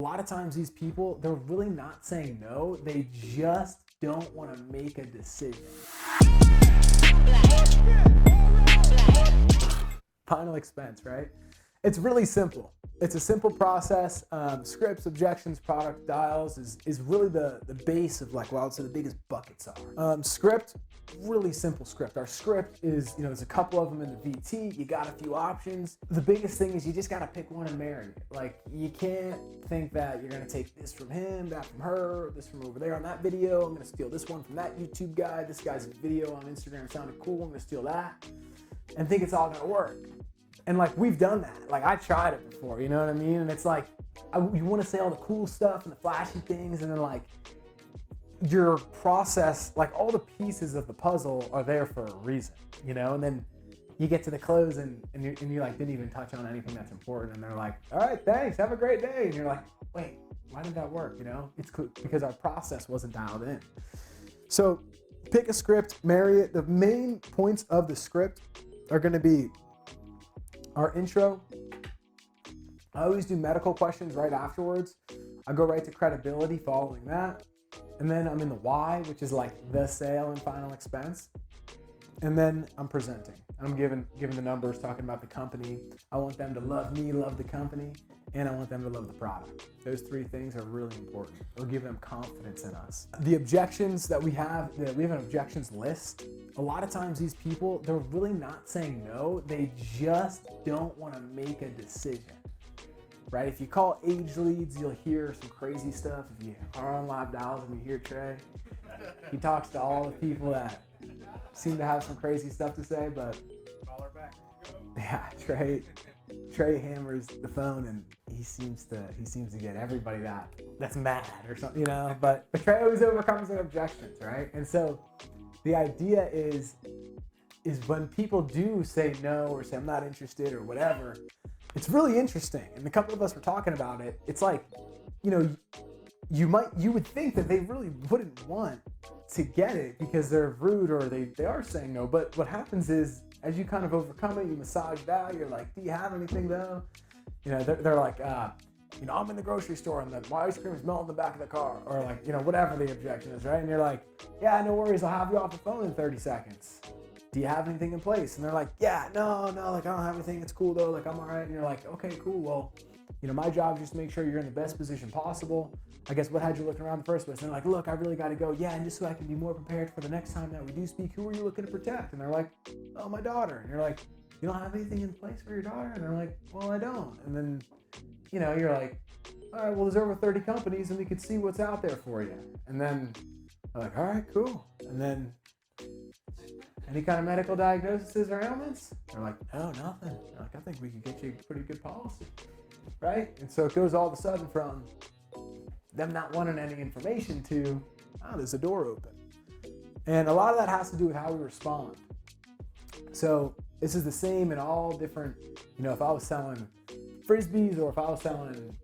lot of times these people, they're really not saying no. They just don't want to make a decision. Final expense, right? It's really simple. It's a simple process. Scripts, objections, product dials is really the base of like, well, I would say the biggest buckets are. Script, really simple script. Our script is, there's a couple of them in the VT. You got a few options. The biggest thing is you just got to pick one and marry it. Like, you can't think that you're going to take this from him, that from her, this from over there on that video. I'm going to steal this one from that YouTube guy. This guy's video on Instagram sounded cool. I'm going to steal that and think it's all going to work. And like, we've done that. Like, I tried it before, you know what I mean? And it's like, you want to say all the cool stuff and the flashy things, and then like your process, like all the pieces of the puzzle are there for a reason, and then you get to the close and you like didn't even touch on anything that's important. And they're like, all right, thanks, have a great day. And you're like, wait, why did that work? It's because our process wasn't dialed in. So pick a script, marry it. The main points of the script are going to be our intro. I always do medical questions right afterwards. I go right to credibility following that. And then I'm in the why, which is like the sale and final expense. And then I'm presenting. I'm giving the numbers, talking about the company. I want them to love me, love the company, and I want them to love the product. Those three things are really important. It'll give them confidence in us. The objections that we have an objections list. A lot of times these people, they're really not saying no. They just don't want to make a decision, right? If you call age leads, you'll hear some crazy stuff. If you are on live dials and you hear Trey, he talks to all the people that seem to have some crazy stuff to say, but call her back. yeah, Trey hammers the phone and he seems to get everybody that's mad or something, but Trey always overcomes their objections, right? And so the idea is when people do say no or say I'm not interested or whatever, it's really interesting. And a couple of us were talking about it. It's like, you would think that they really wouldn't want to get it because they're rude or they are saying no. But what happens is, as you kind of overcome it, you massage it out. You're like, do you have anything though? They're like, I'm in the grocery store and my ice cream is melting in the back of the car, or like, whatever the objection is, right? And you're like, yeah, no worries, I'll have you off the phone in 30 seconds. Do you have anything in place? And they're like, yeah, no, like I don't have anything. It's cool though. Like, I'm all right. And you're like, okay, cool. Well, my job is just to make sure you're in the best position possible. I guess what had you looking around the first place? And they're like, look, I really got to go. Yeah, and just so I can be more prepared for the next time that we do speak, who are you looking to protect? And they're like, oh, my daughter. And you're like, you don't have anything in place for your daughter? And they're like, well, I don't. And then, you're like, all right, well, there's over 30 companies and we could see what's out there for you. And then they're like, all right, cool. And then, any kind of medical diagnoses or ailments? They're like, no, nothing. They're like, I think we could get you a pretty good policy, right? And so it goes all of a sudden from them not wanting any information to, there's a door open. And a lot of that has to do with how we respond. So this is the same in all different, if I was selling Frisbees or if I was selling,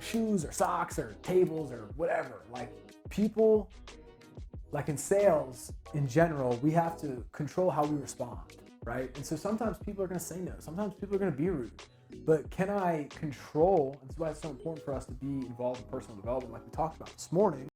shoes or socks or tables or whatever, like people, like in sales in general, we have to control how we respond, right? And so sometimes people are going to say no. Sometimes people are going to be rude. But can I control, and this is why it's so important for us to be involved in personal development like we talked about this morning,